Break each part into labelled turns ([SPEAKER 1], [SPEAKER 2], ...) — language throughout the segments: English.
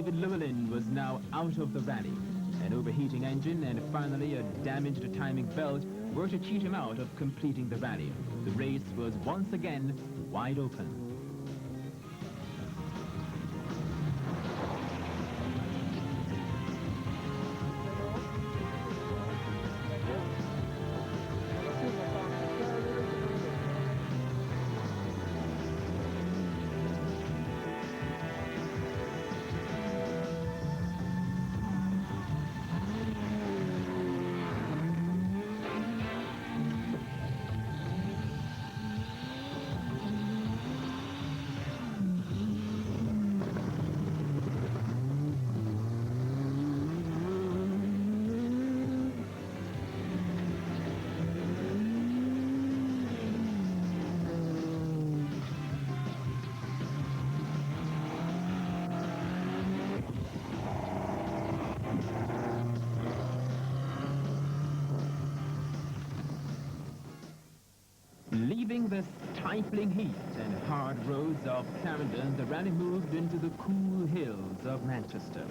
[SPEAKER 1] David Llewellyn was now out of the rally. An overheating engine and finally a damaged timing belt were to cheat him out of completing the rally. The race was once again wide open. Leaving the stifling heat and hard roads of Clarendon, the rally moved into the cool hills of Manchester.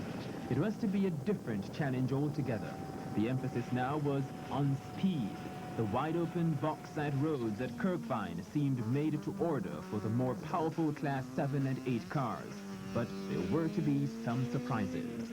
[SPEAKER 1] It was to be a different challenge altogether. The emphasis now was on speed. The wide-open bauxite roads at Kirkbine seemed made to order for the more powerful Class 7 and 8 cars. But there were to be some surprises.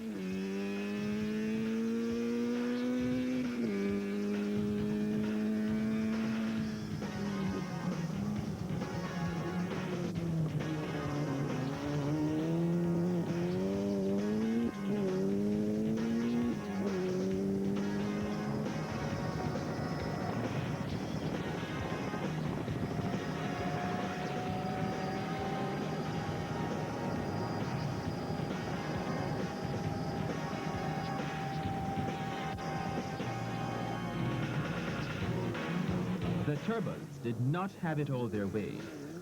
[SPEAKER 1] The turbos did not have it all their way.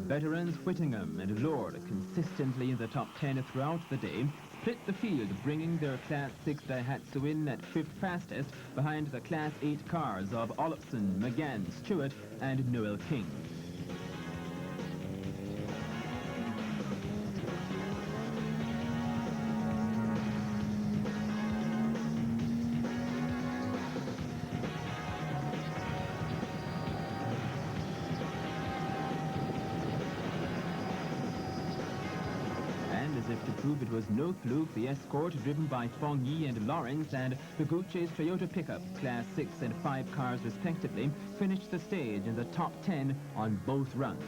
[SPEAKER 1] Veterans Whittingham and Lord, consistently in the top 10 throughout the day, split the field, bringing their Class 6 Daihatsu in at 5th fastest behind the Class 8 cars of Olofsson, McGann, Stewart and Noel King. As if to prove it was no fluke, the escort, driven by Fong Yi and Lawrence, and the Gucci's Toyota pickup, Class 6 and 5 cars respectively, finished the stage in the top 10 on both runs.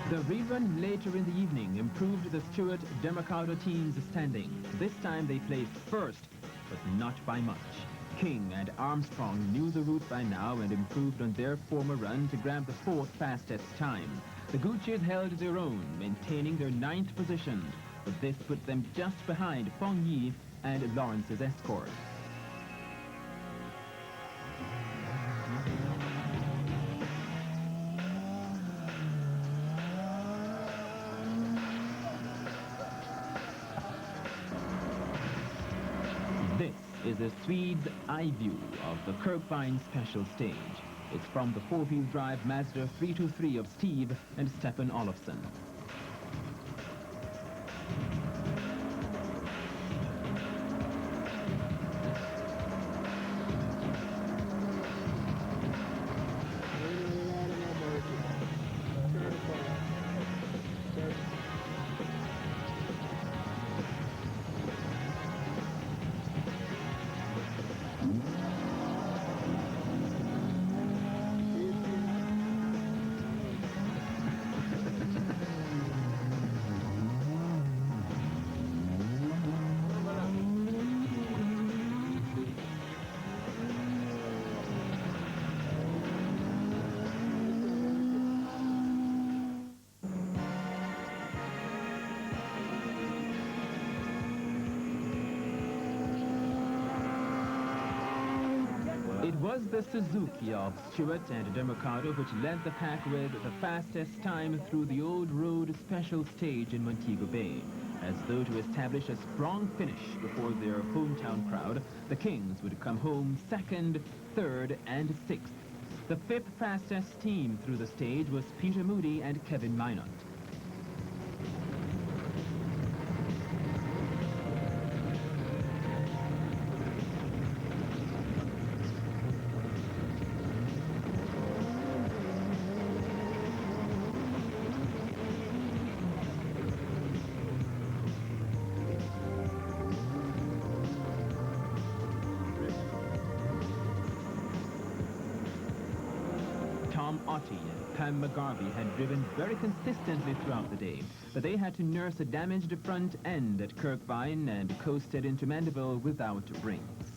[SPEAKER 1] The rerun later in the evening improved the Stewart Democado team's standing. This time they placed first, but not by much. King and Armstrong knew the route by now and improved on their former run to grab the 4th fastest time. The Gucci's held their own, maintaining their 9th position, but this put them just behind Fong Yi and Lawrence's escort. This is the Swede's eye view of the Kirkbine special stage. It's from the 4-wheel drive Mazda 323 of Steve and Stefan Olofsson. was the Suzuki of Stewart and Democado which led the pack with the fastest time through the Old Road Special Stage in Montego Bay. As though to establish a strong finish before their hometown crowd, the Kings would come home second, third, and sixth. The fifth fastest team through the stage was Peter Moody and Kevin Minot. Tom Ottey and Pam McGarvey had driven very consistently throughout the day, but they had to nurse a damaged front end at Kirkvine and coasted into Mandeville without rings.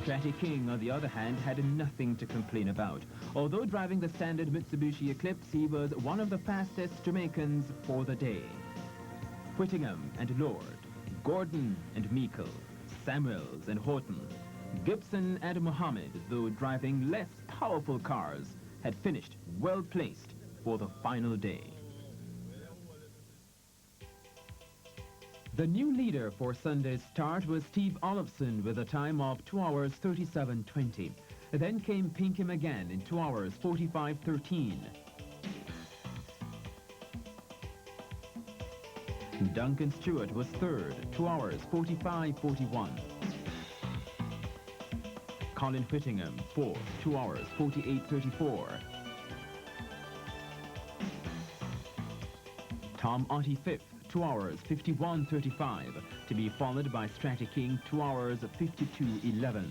[SPEAKER 1] Stratty King, on the other hand, had nothing to complain about. Although driving the standard Mitsubishi Eclipse, he was one of the fastest Jamaicans for the day. Whittingham and Lord, Gordon and Meikle, Samuels and Horton, Gibson and Mohammed, though driving less powerful cars, had finished well-placed for the final day. The new leader for Sunday's start was Steve Olofsson with a time of 2 hours 37:20. Then came Pinkham again in 2 hours 45:13. Duncan Stewart was third, 2 hours 45:41. Colin Whittingham, fourth, 2 hours 48:34. Tom Ottey, fifth, 2 hours 51:35, to be followed by Stratty King, 2 hours 52:11.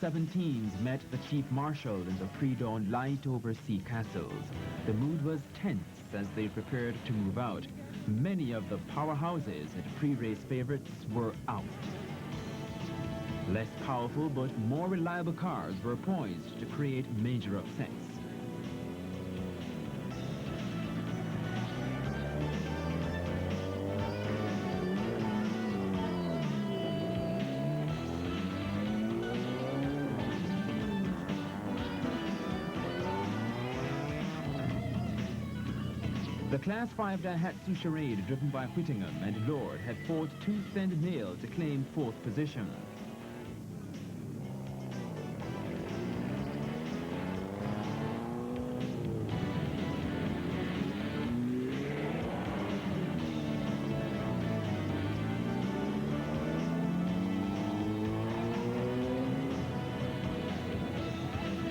[SPEAKER 1] '17s met the Chief Marshal in the pre-dawn light over sea castles. The mood was tense as they prepared to move out. Many of the powerhouses and pre-race favorites were out. Less powerful but more reliable cars were poised to create major upsets. The Class 5 Daihatsu Charade, driven by Whittingham and Lord, had fought tooth and nail to claim fourth position.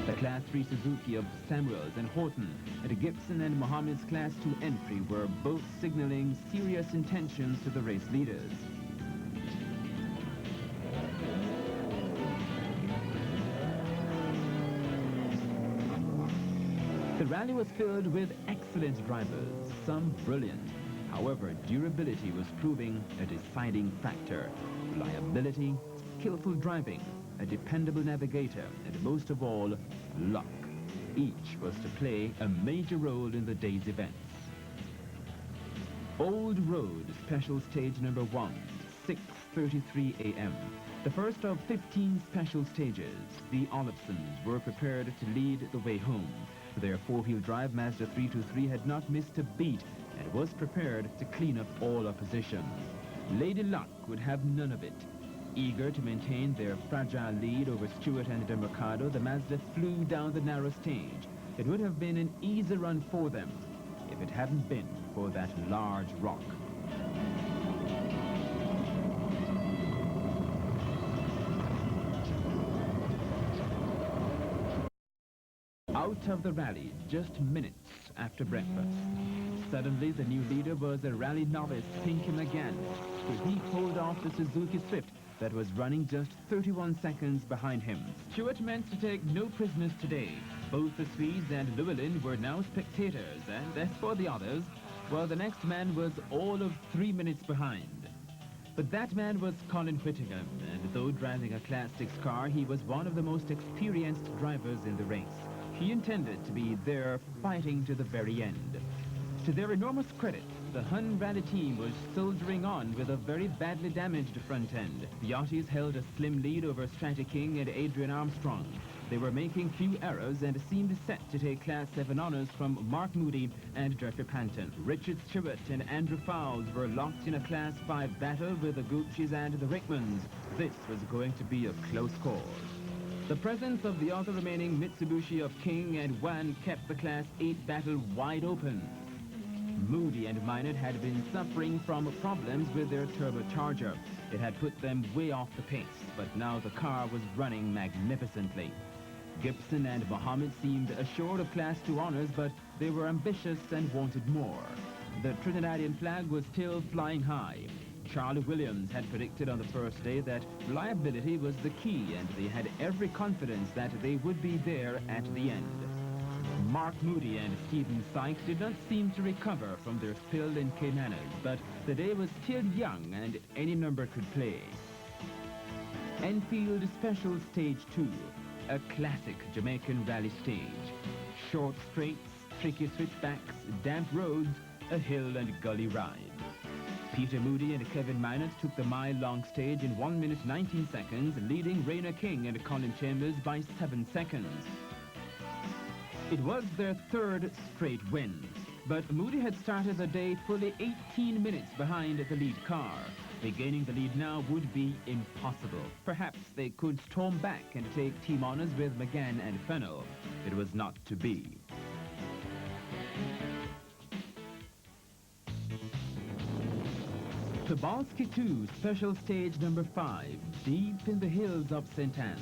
[SPEAKER 1] The Class 3 Suzuki of Samuels and Horton and Gibson and Mohammed's Class 2 entry were both signaling serious intentions to the race leaders. The rally was filled with excellent drivers, some brilliant. However, durability was proving a deciding factor. Reliability, skillful driving, a dependable navigator, and most of all, luck. Each was to play a major role in the day's events. Old Road Special Stage number 1, 6:33 a.m. The first of 15 special stages, the Olofssons were prepared to lead the way home. Their four-wheel drive Mazda 323 had not missed a beat and was prepared to clean up all opposition. Lady Luck would have none of it. Eager to maintain their fragile lead over Stewart and Democado, the Mazda flew down the narrow stage. It would have been an easy run for them if it hadn't been for that large rock. Out of the rally just minutes after breakfast. Suddenly, the new leader was a rally novice, Pinkham again. Could he hold off the Suzuki Swift that was running just 31 seconds behind him? Stewart meant to take no prisoners today. Both the Swedes and Llewellyn were now spectators, and as for the others, Well, the next man was all of 3 minutes behind. But that man was Colin Whittingham, and though driving a Class 6 car, he was one of the most experienced drivers in the race. He intended to be there fighting to the very end. To their enormous credit, the Hun Rally team was soldiering on with a very badly damaged front end. The Aussies held a slim lead over Stratty King and Adrian Armstrong. They were making few errors and seemed set to take Class 7 honours from Mark Moody and Jeffrey Panton. Richard Stewart and Andrew Fowles were locked in a Class 5 battle with the Gucci's and the Rickmans. This was going to be a close call. The presence of the other remaining Mitsubishi of King and Wan kept the Class 8 battle wide open. Moody and Minot had been suffering from problems with their turbocharger. It had put them way off the pace, but now the car was running magnificently. Gibson and Mohammed seemed assured of Class 2 honours, but they were ambitious and wanted more. The Trinidadian flag was still flying high. Charlie Williams had predicted on the first day that reliability was the key, and they had every confidence that they would be there at the end. Mark Moody and Stephen Sykes did not seem to recover from their spill in Caymanas, but the day was still young and any number could play. Enfield Special Stage 2, a classic Jamaican rally stage. Short straights, tricky switchbacks, damp roads, a hill and gully ride. Peter Moody and Kevin Minot took the mile-long stage in 1 minute 19 seconds, leading Rainer King and Colin Chambers by 7 seconds. It was their third straight win, but Moody had started the day fully 18 minutes behind the lead car. Regaining the lead now would be impossible. Perhaps they could storm back and take team honours with McGann and Fennell. It was not to be. Tobolski 2, special stage number 5, deep in the hills of St. Anne.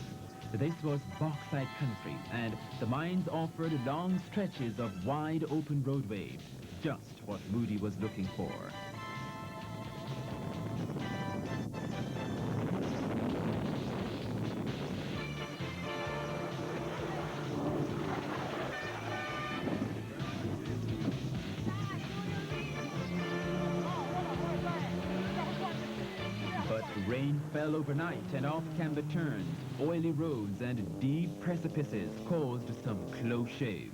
[SPEAKER 1] This was bauxite country, and the mines offered long stretches of wide open roadway, just what Moody was looking for. Rain fell overnight, and off camber turns, oily roads and deep precipices caused some close shaves.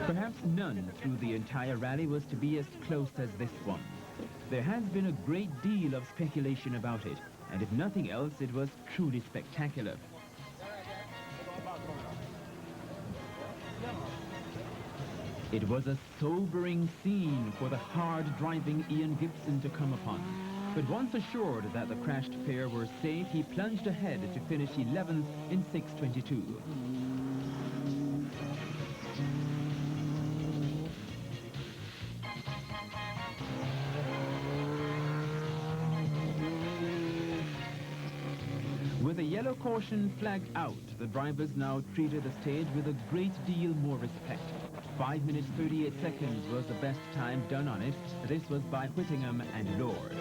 [SPEAKER 1] Perhaps none through the entire rally was to be as close as this one. There has been a great deal of speculation about it, and if nothing else, it was truly spectacular. It was a sobering scene for the hard-driving Ian Gibson to come upon. But once assured that the crashed pair were safe, he plunged ahead to finish 11th in 6:22. With a yellow caution flagged out, the drivers now treated the stage with a great deal more respect. 5 minutes 38 seconds was the best time done on it. This was by Whittingham and Lord.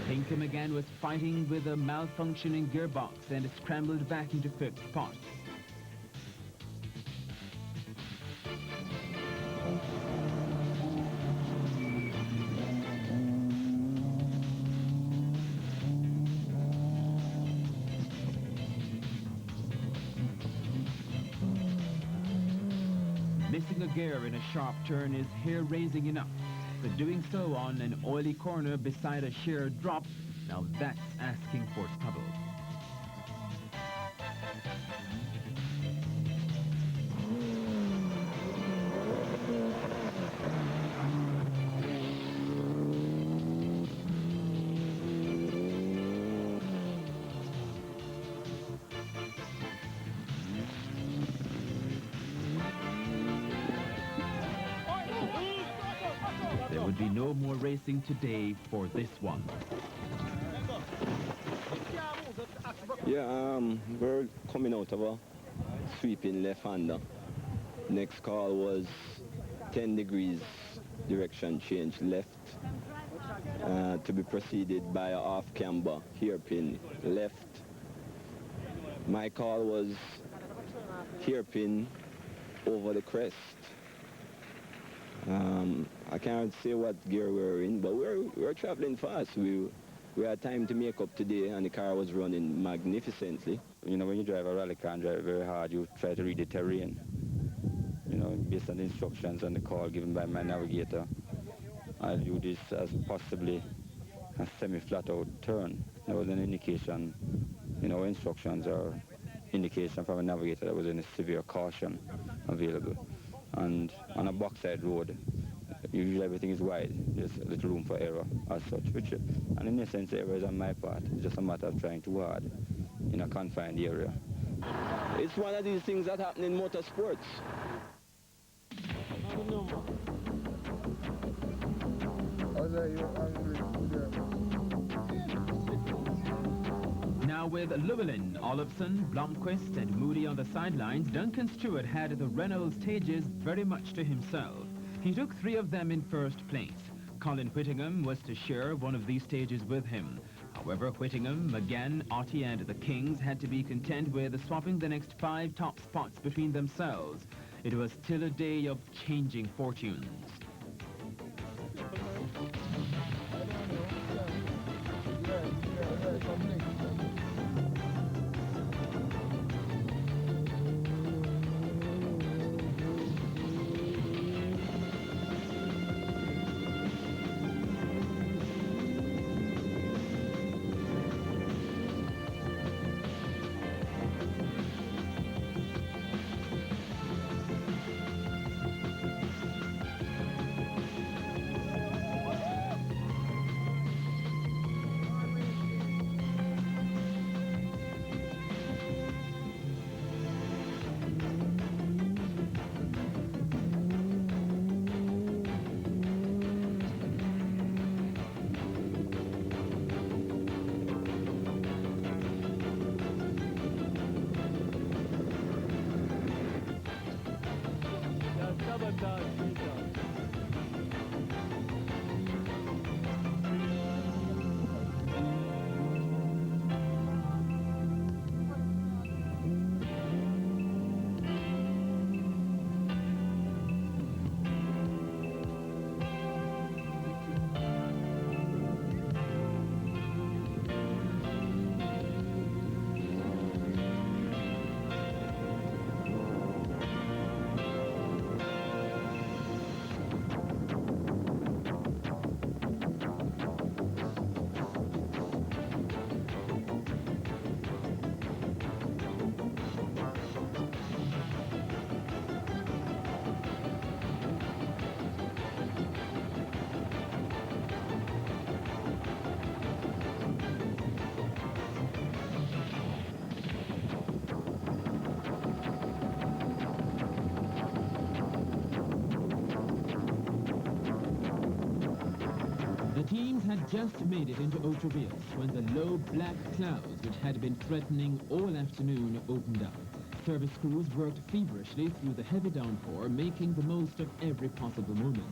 [SPEAKER 1] Pinkham again was fighting with a malfunctioning gearbox and scrambled back into fifth spot. Missing a gear in a sharp turn is hair-raising enough, but doing so on an oily corner beside a sheer drop, now that's asking for trouble. There would be no more racing today for this one.
[SPEAKER 2] Yeah, we're coming out of a sweeping left-hander. Next call was 10 degrees direction change left to be preceded by a off-camber hairpin left. My call was hairpin over the crest. I can't say what gear we're in, but we're traveling fast. We had time to make up today, and the car was running magnificently.
[SPEAKER 3] You know, when you drive a rally car and drive very hard, you try to read the terrain. You know, based on the instructions and the call given by my navigator, I'll do this as possibly a semi-flat out turn. There was an indication, you know, instructions or indication from a navigator that was in a severe caution available. And on a box-side road, usually everything is wide. There's little room for error as such. And in essence, error is on my part. It's just a matter of trying too hard in a confined area.
[SPEAKER 2] It's one of these things that happen in motorsports.
[SPEAKER 1] Now with Llewellyn, Olofsson, Blomqvist and Moody on the sidelines, Duncan Stewart had the Renault stages very much to himself. He took 3 of them in first place. Colin Whittingham was to share one of these stages with him. However, Whittingham, McGann, Ottey and the Kings had to be content with swapping the next 5 top spots between themselves. It was still a day of changing fortunes. teams had just made it into Otrovias when the low black clouds which had been threatening all afternoon opened up. Service crews worked feverishly through the heavy downpour, making the most of every possible moment.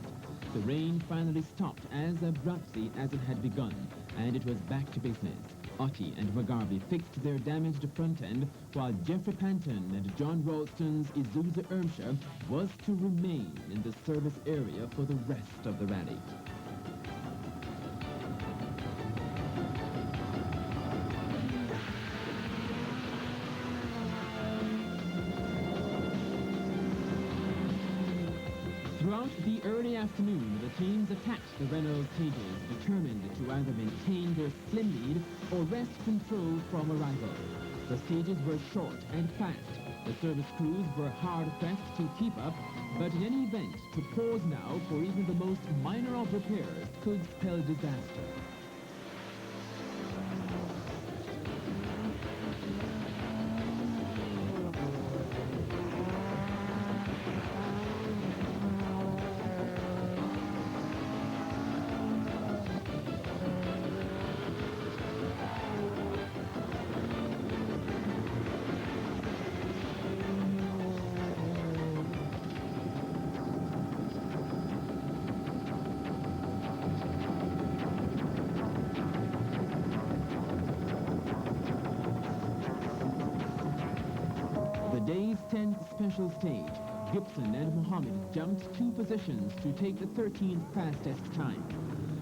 [SPEAKER 1] The rain finally stopped as abruptly as it had begun, and it was back to business. Otti and McGarvey fixed their damaged front end, while Jeffrey Panton and John Ralston's Isuzu Ermsha was to remain in the service area for the rest of the rally. Throughout the early afternoon, the teams attacked the Renault stages, determined to either maintain their slim lead or wrest control from a rival. The stages were short and fast. The service crews were hard-pressed to keep up, but in any event, to pause now for even the most minor of repairs could spell disaster. The day's 10th special stage, Gibson and Mohammed jumped 2 positions to take the 13th fastest time.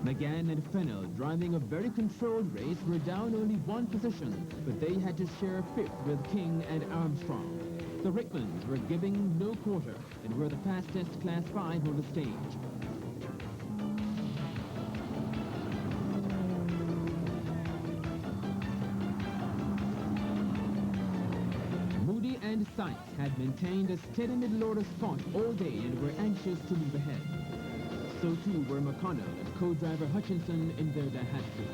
[SPEAKER 1] McGann and Fennell, driving a very controlled race, were down only 1 position, but they had to share 5th with King and Armstrong. The Rickmans were giving no quarter and were the fastest Class 5 on the stage. And Sykes had maintained a steady middle-order spot all day and were anxious to move ahead. So too were McConnell and co-driver Hutchinson in their Daihatsu.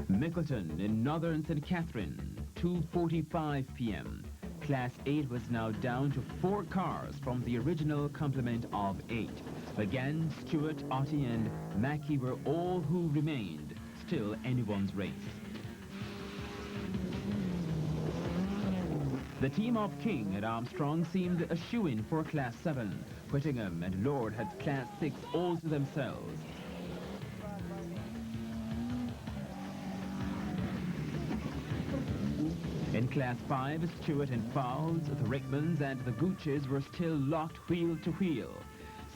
[SPEAKER 1] Mickleton in northern St. Catherine, 2:45 p.m. Class 8 was now down to 4 cars from the original complement of 8. Again, Stewart, Otti, and Mackey were all who remained, still anyone's race. The team of King and Armstrong seemed a shoo-in for Class 7. Whittingham and Lord had Class 6 all to themselves. In Class 5, Stewart and Fowles, the Rickmans and the Gooches were still locked wheel to wheel.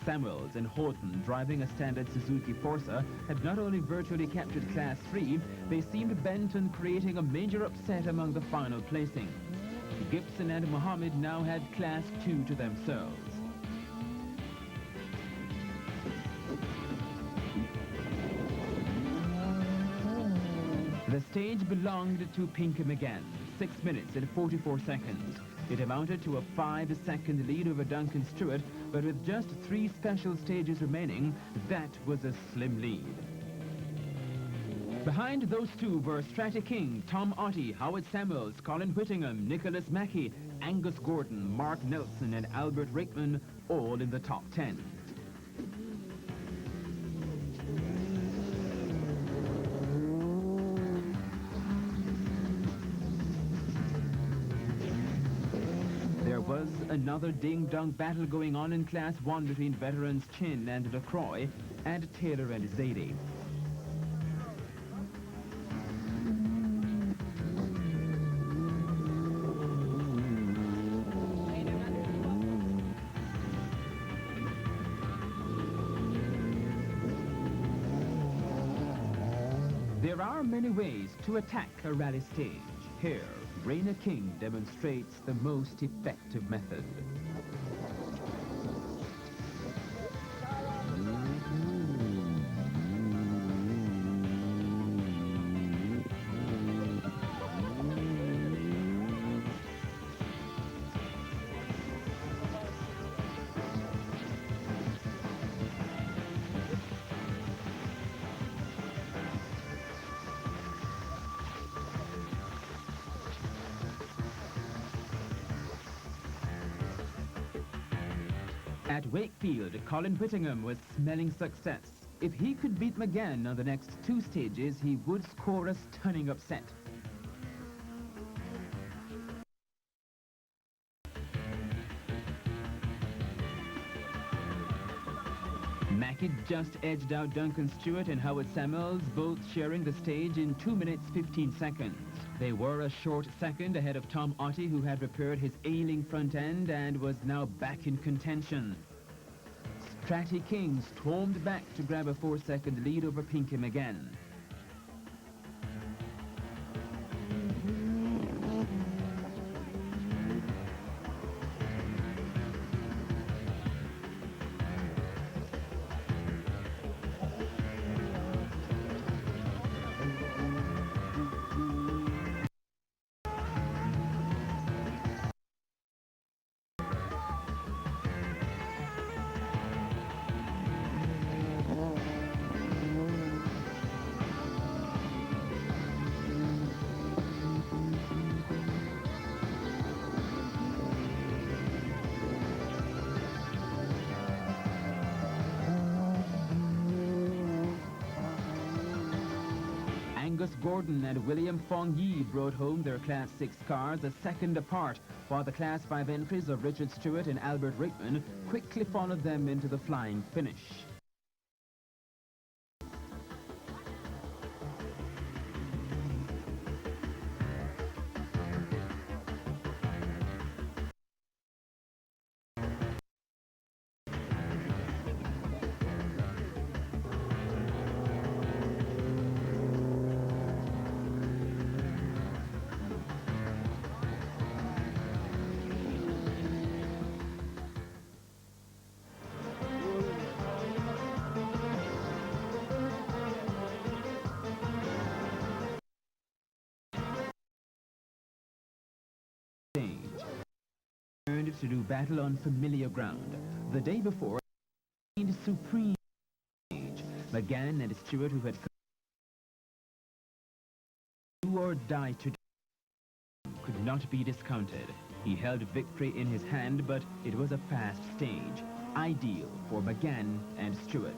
[SPEAKER 1] Samuels and Horton, driving a standard Suzuki Forza, had not only virtually captured Class 3, they seemed bent on creating a major upset among the final placings. Gibson and Mohammed now had Class 2 to themselves. The stage belonged to Pinkham again, 6 minutes and 44 seconds. It amounted to a 5-second lead over Duncan Stewart, but with just 3 special stages remaining, that was a slim lead. Behind those two were Stratty King, Tom Otti, Howard Samuels, Colin Whittingham, Nicholas Mackey, Angus Gordon, Mark Nelson, and Albert Rickman, all in the top 10. There was another ding-dong battle going on in Class 1 between veterans Chin and LaCroix and Taylor and Zadie. There are many ways to attack a rally stage. Here, Rainer King demonstrates the most effective method. At Wakefield, Colin Whittingham was smelling success. If he could beat McGann on the next two stages, he would score a stunning upset. Mackey just edged out Duncan Stewart and Howard Samuels, both sharing the stage in 2 minutes 15 seconds. They were a short second ahead of Tom Ottey, who had repaired his ailing front end and was now back in contention. Stratty King stormed back to grab a 4-second lead over Pinky McGann. Angus Gordon and William Fong Yi brought home their Class 6 cars a second apart, while the Class 5 entries of Richard Stewart and Albert Rickman quickly followed them into the flying finish. To do battle on familiar ground. The day before, supreme stage. McGann and Stewart, who had do or die today, could not be discounted. He held victory in his hand, but it was a fast stage, ideal for McGann and Stewart.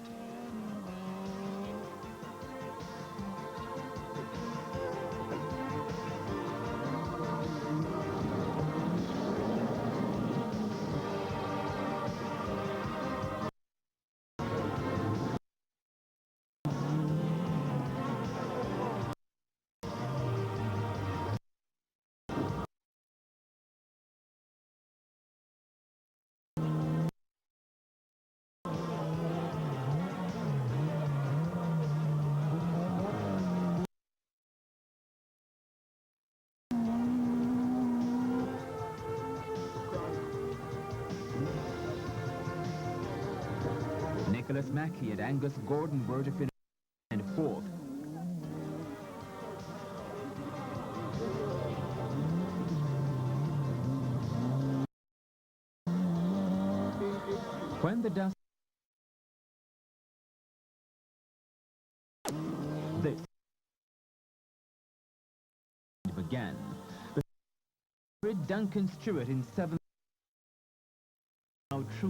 [SPEAKER 1] Nicholas Mackey and Angus Gordon were to finish and fourth. When the dust this began, Duncan Stewart in 7th. Now true.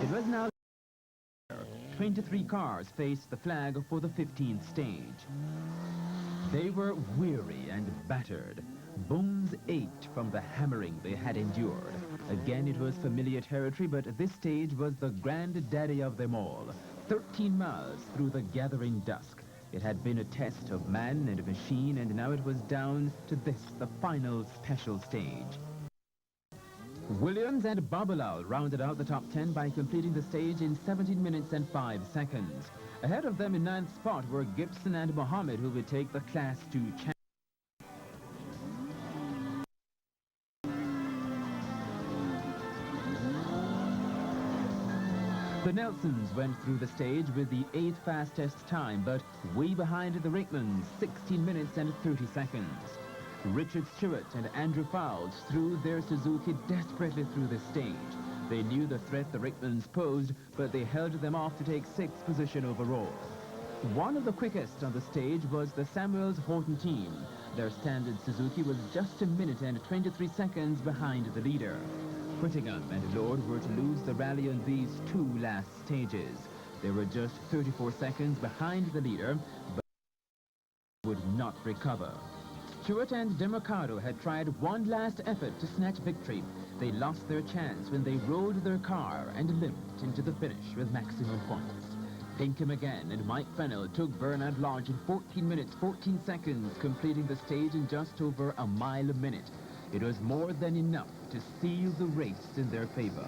[SPEAKER 1] It was now 23 cars faced the flag for the 15th stage. They were weary and battered. Bones ached from the hammering they had endured. Again, it was familiar territory, but this stage was the granddaddy of them all. 13 miles through the gathering dusk. It had been a test of man and machine, and now it was down to this, the final special stage. Williams and Babalal rounded out the top 10 by completing the stage in 17 minutes and 5 seconds. Ahead of them in 9th spot were Gibson and Mohammed, who would take the Class 2 champion. The Nelsons went through the stage with the 8th fastest time, but way behind the Rickmans, 16 minutes and 30 seconds. Richard Stewart and Andrew Fowles threw their Suzuki desperately through the stage. They knew the threat the Rickmans posed, but they held them off to take 6th position overall. One of the quickest on the stage was the Samuels Horton team. Their standard Suzuki was just a minute and 23 seconds behind the leader. Whittingham and Lord were to lose the rally on these 2 last stages. They were just 34 seconds behind the leader, but would not recover. Stewart and DeMarcado had tried one last effort to snatch victory. They lost their chance when they rolled their car and limped into the finish with maximum points. Pinkham again and Mike Fennell took Bernard Lodge in 14 minutes 14 seconds, completing the stage in just over a mile a minute. It was more than enough to seal the race in their favor.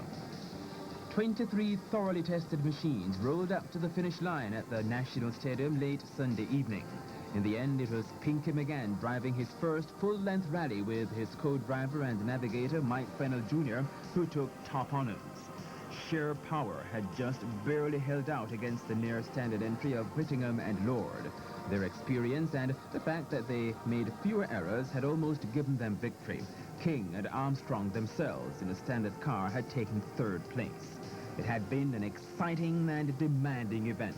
[SPEAKER 1] 23 thoroughly tested machines rolled up to the finish line at the National Stadium late Sunday evening. In the end, it was Pinkham again driving his first full-length rally with his co-driver and navigator Mike Fennell Jr., who took top honors. Sheer power had just barely held out against the near-standard entry of Whittingham and Lord. Their experience and the fact that they made fewer errors had almost given them victory. King and Armstrong themselves in a standard car had taken 3rd place. It had been an exciting and demanding event.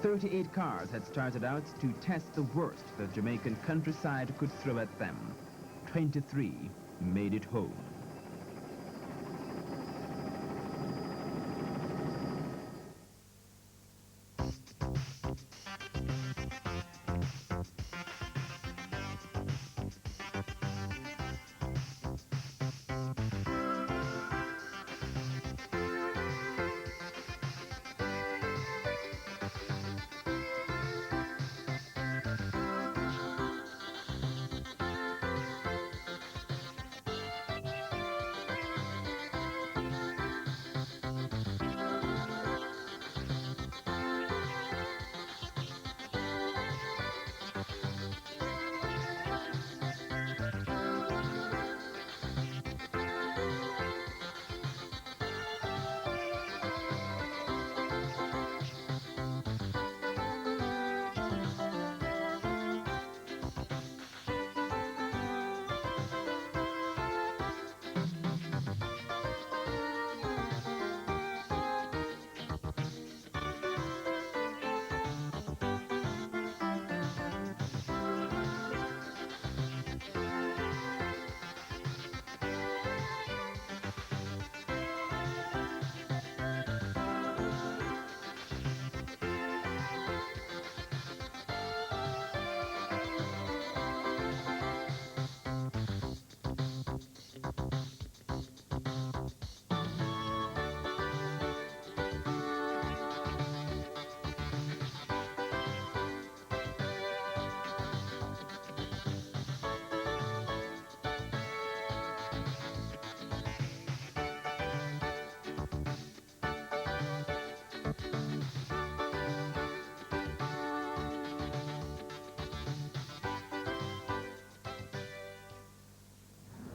[SPEAKER 1] 38 cars had started out to test the worst the Jamaican countryside could throw at them. 23 made it home.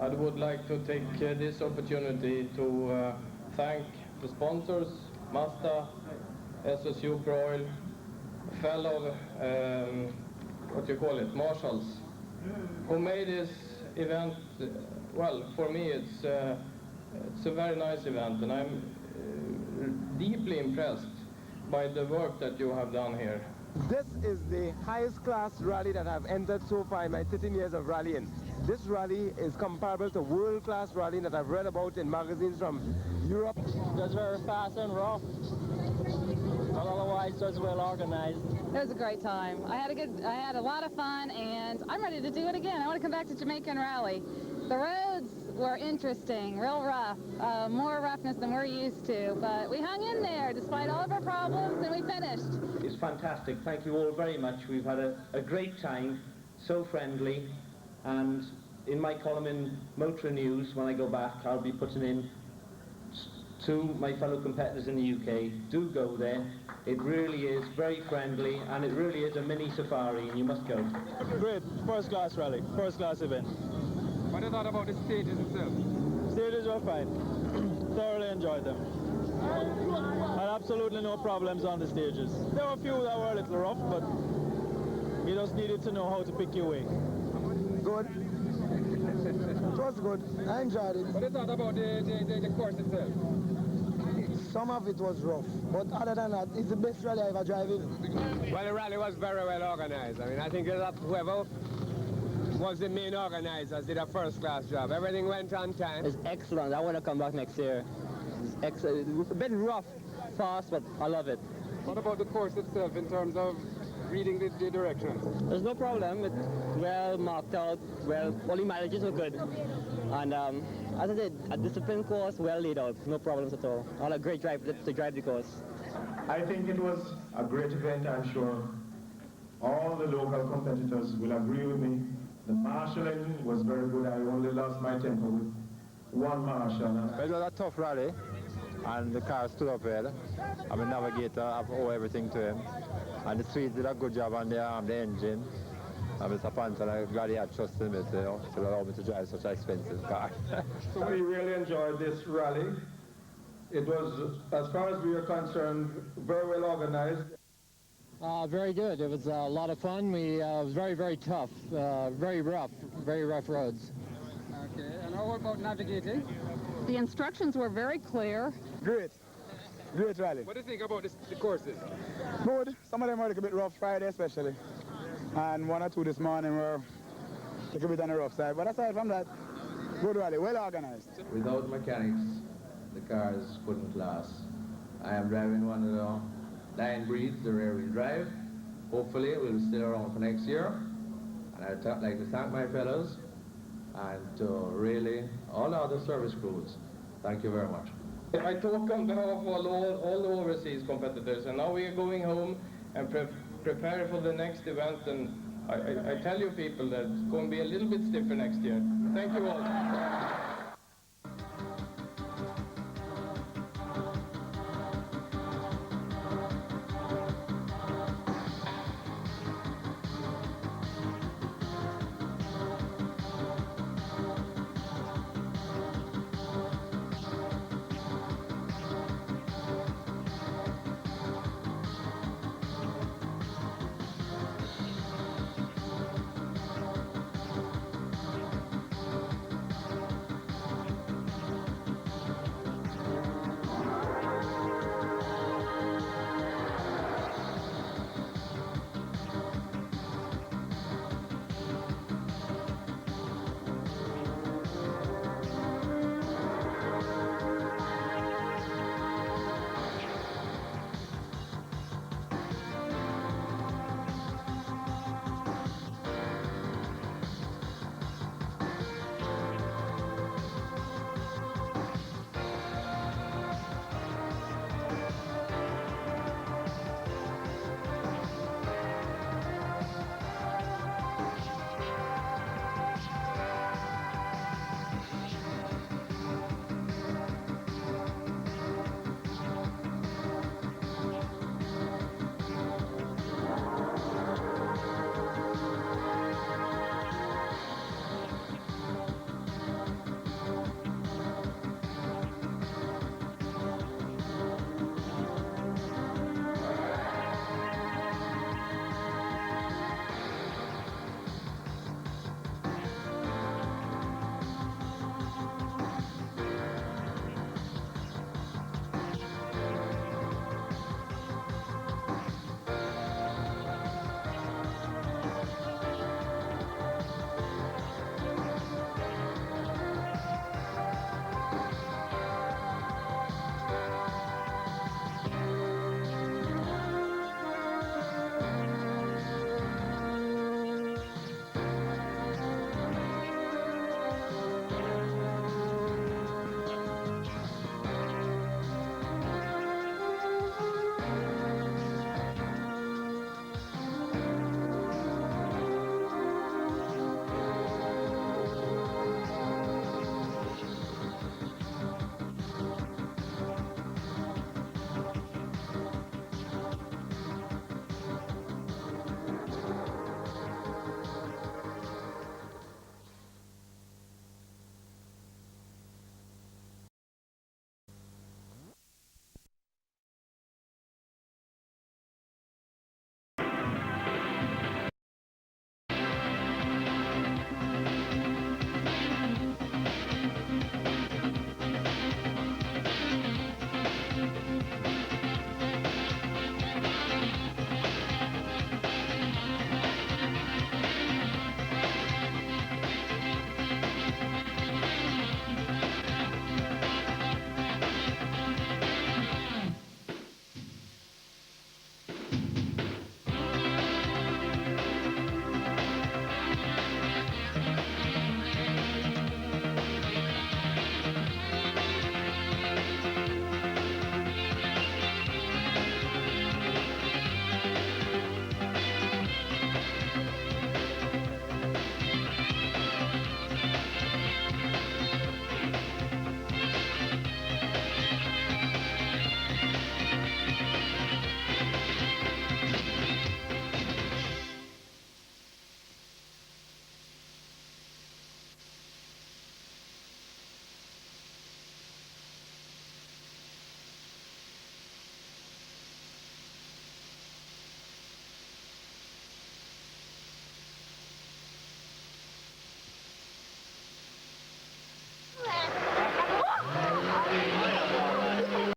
[SPEAKER 4] I would like to take this opportunity to thank the sponsors, Mazda, Esso, Superoil, fellow, marshals, who made this event, well, for me it's a very nice event, and I'm deeply impressed by the work that you have done here.
[SPEAKER 5] This is the highest class rally that I've entered so far in my 13 years of rallying. This rally is comparable to world-class rallying that I've read about in magazines from Europe.
[SPEAKER 6] Just very fast and rough, but otherwise just well organized.
[SPEAKER 7] It was a great time. I had a lot of fun, and I'm ready to do it again. I want to come back to Jamaican Rally. The roads were interesting, real rough, more roughness than we're used to, but we hung in there despite all of our problems, and we finished.
[SPEAKER 8] It's fantastic. Thank you all very much. We've had a great time, so friendly, and in my column in Motor News, when I go back, I'll be putting in to my fellow competitors in the UK. Do go there. It really is very friendly, and it really is a mini safari, and you must go.
[SPEAKER 6] Great, first class rally, first class event.
[SPEAKER 5] What do you thought about the stages itself?
[SPEAKER 6] Stages were fine. Thoroughly enjoyed them. Had absolutely no problems on the stages. There were a few that were a little rough, but you just needed to know how to pick your way.
[SPEAKER 5] Good. It was good. I enjoyed it. What do you thought about the course itself? Some of it was rough, but other than that, it's the best rally I ever drive in.
[SPEAKER 9] Well, the rally was very well organized. I mean, I think that whoever was the main organizers did a first-class job. Everything went on time.
[SPEAKER 6] It's excellent. I want to come back next year. It's excellent. It's a bit rough, fast, but I love it.
[SPEAKER 5] What about the course itself in terms of reading the directions?
[SPEAKER 6] There's no problem. It's well marked out. Well, all the mileages were good. And as I said, a disciplined course, well laid out. No problems at all. I had a great drive to drive the course.
[SPEAKER 10] I think it was a great event. I'm sure all the local competitors will agree with me. The marshalling was very good. I only lost my temper with one marshal.
[SPEAKER 3] It was a tough rally, and the car stood up well. I'm a navigator, I owe everything to him. And the Swedes did a good job on the engine. And Mr. Panther, I'm glad he had trust in me to allow me to drive such an expensive car.
[SPEAKER 10] So we really enjoyed this rally. It was, as far as we are concerned, very well organized.
[SPEAKER 6] Very good. It was a lot of fun. It was very, very tough, very rough roads.
[SPEAKER 5] Okay, and how about navigating?
[SPEAKER 7] The instructions were very clear.
[SPEAKER 5] Great rally. What do you think about the courses? Good. Some of them were a little bit rough, Friday especially. And one or two this morning were a little bit on the rough side. But aside from that, good rally, well organized.
[SPEAKER 4] Without mechanics, the cars couldn't last. I am driving one of the 9 breeds, the rear-wheel drive. Hopefully it will stay around for next year. And I'd like to thank my fellows and to really all the other service crews. Thank you very much. I talk on behalf of all the overseas competitors, and now we are going home and prepare for the next event, and I tell you people that it's going to be a little bit stiffer next year. Thank you all.